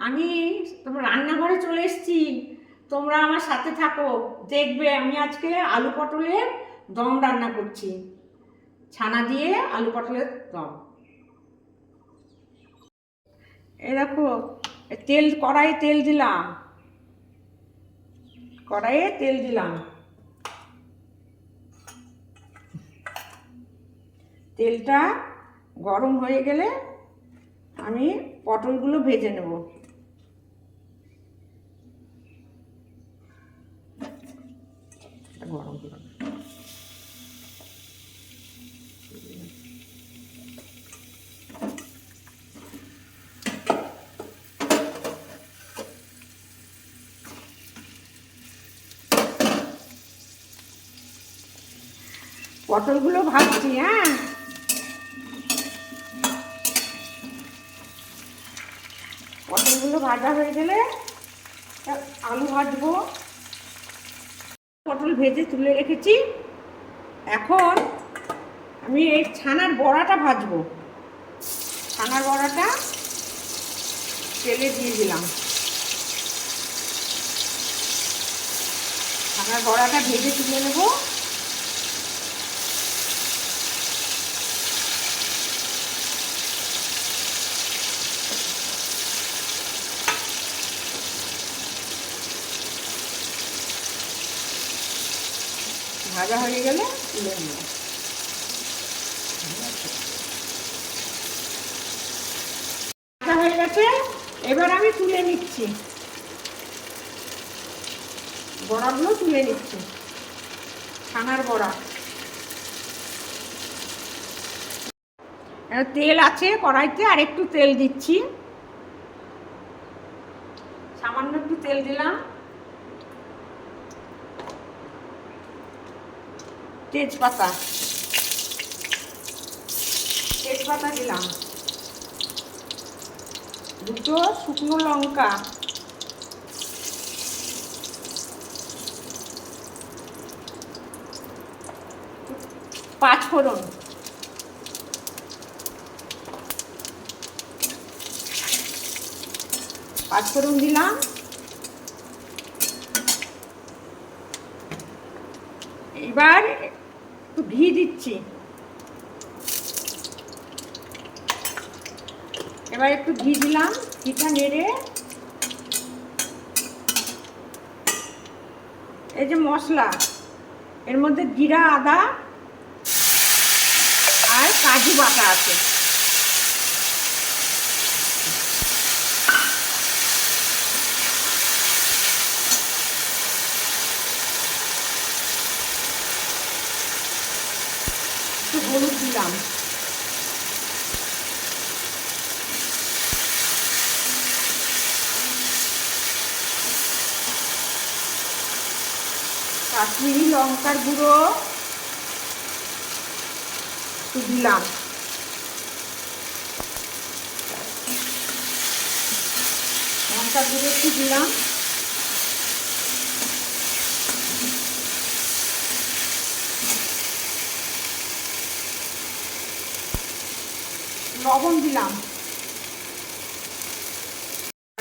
আমি তোমার রান্নাঘরে চলে এসেছি, তোমরা আমার সাথে থাকো। দেখবে আমি আজকে আলু পটলের দম রান্না করছি, ছানা দিয়ে আলু পটলের দম। এই দেখো, কড়াইয়ে তেল দিলাম, কড়াইয়ে তেল দিলাম। তেলটা গরম হয়ে গেলে আমি পটলগুলো ভেজে নেব। গরম করে পটলগুলো ভাজছি। হ্যাঁ, পটলগুলো ভাজা হয়ে গেলে আলু ভাজবো। পটল ভেজে তুলে রেখেছি। এখন আমি এই ছানার বড়াটা ভাজবো। ছানার বড়াটা তেলে দিয়ে দিলাম। ছানার বড়াটা ভেজে তুলে নেব। ভাজা হয়ে গেলে তুলে নেব। ভাজা হয়ে গেছে, এবার আমি তুলে নিচ্ছি, বড়াগুলো তুলে নিচ্ছি। ছানার বড়া, তেল আছে কড়াইতে, আর একটু তেল দিচ্ছি, সামান্য একটু তেল দিলাম। তেজপাতা দিলাম, দুটো শুকনো লঙ্কা, পাঁচফোড়ন, দিলাম। এবার একটু ঘি দিচ্ছি। এবার একটু ঘি দিলাম, ঘিটা নেড়ে এই যে মশলা, এর মধ্যে জিরা, আদা আর কাজু বাটা আছে। একটু হলুদ দিলাম। কাশ্মীরি লঙ্কার গুঁড়ো একটু দিলাম। লঙ্কার গুঁড়ো একটু দিলাম। লবণ দিলাম।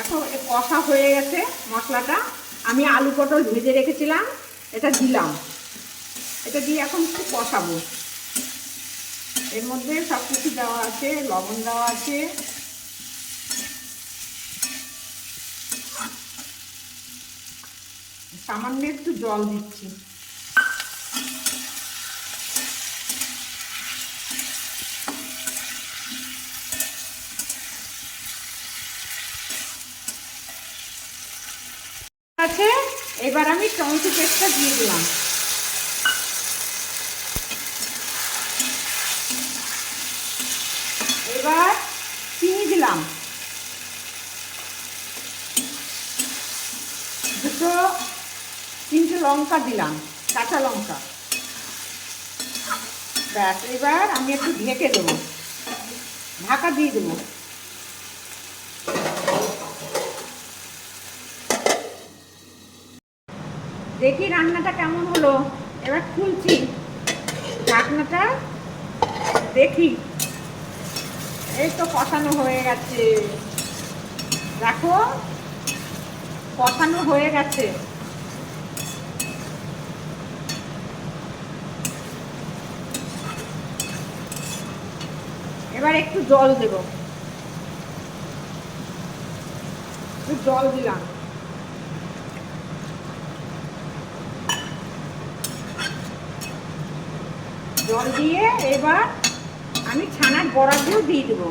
এখন কষা হয়ে গেছে মশলাটা, আমি আলু পটল ভেজে রেখেছিলাম, এটা দিলাম। এটা দিয়ে এখন একটু কষাবো। এর মধ্যে সব কিছু দেওয়া আছে, লবণ দেওয়া আছে, সামান্য একটু জল দিচ্ছি। আছে, এবার আমি টমেটো পেস্টটা দিয়ে দিলাম। এবার চিনি দিলাম, তিনটে লঙ্কা দিলাম, কাঁচা লঙ্কা। ব্যাস, এবার আমি একটু ঢেকে দেবো, ঢাকা দিয়ে দেবো। দেখি রান্নাটা কেমন হলো। এবার খুলছি ঢাকনাটা, দেখি। এই তো কষানো হয়ে গেছে। দেখো কষানো হয়ে গেছে। এবার একটু জল দেব, একটু জল দিলাম। জল দিয়ে এবার আমি ছানার বড়াগুলো দিয়ে দেবো।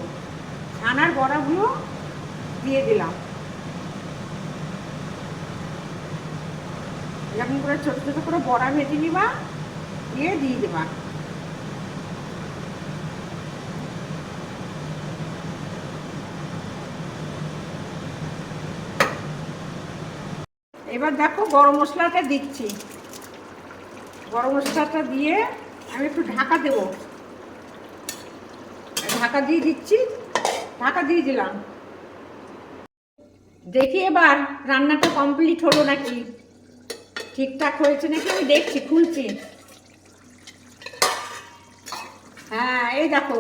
ছানার বড়াগুলো দিয়ে দিলাম। এরকম করে ছোট ছোট করে বড়া ভেজে নিবা, দিয়ে দেবা। এবার দেখো গরম মশলাটা দিচ্ছি। গরম মশলাটা দিয়ে আমি একটু ঢাকা দেব। ঢাকা দিয়ে দিচ্ছি, ঢাকা দিয়ে দিলাম। দেখি এবার রান্নাটা কমপ্লিট হলো নাকি, ঠিকঠাক হয়েছে নাকি আমি দেখছি, খুলছি। হ্যাঁ এই দেখো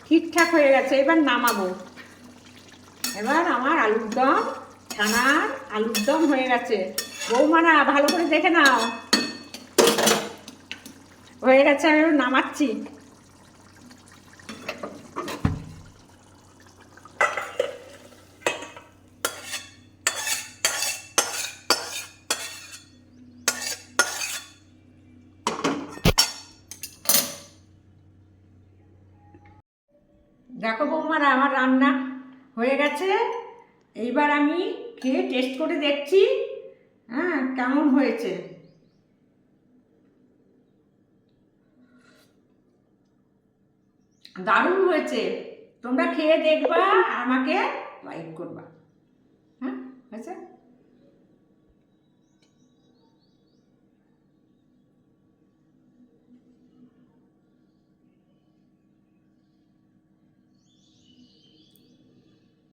ঠিকঠাক হয়ে গেছে। এবার নামাবো। এবার আমার আলুর দম, ছানার আলুর দম হয়ে গেছে। বৌমারা ভালো করে দেখে নাও, হয়ে গেছে। আমি নামাচ্ছি। দেখো বৌমারা আমার রান্না হয়ে গেছে। এইবার আমি খেয়ে টেস্ট করে দেখছি, হ্যাঁ কেমন হয়েছে। দারুণ হয়েছে। তোমরা খেয়ে দেখবা, আমাকে লাইক করবা। হ্যাঁ হয়েছে।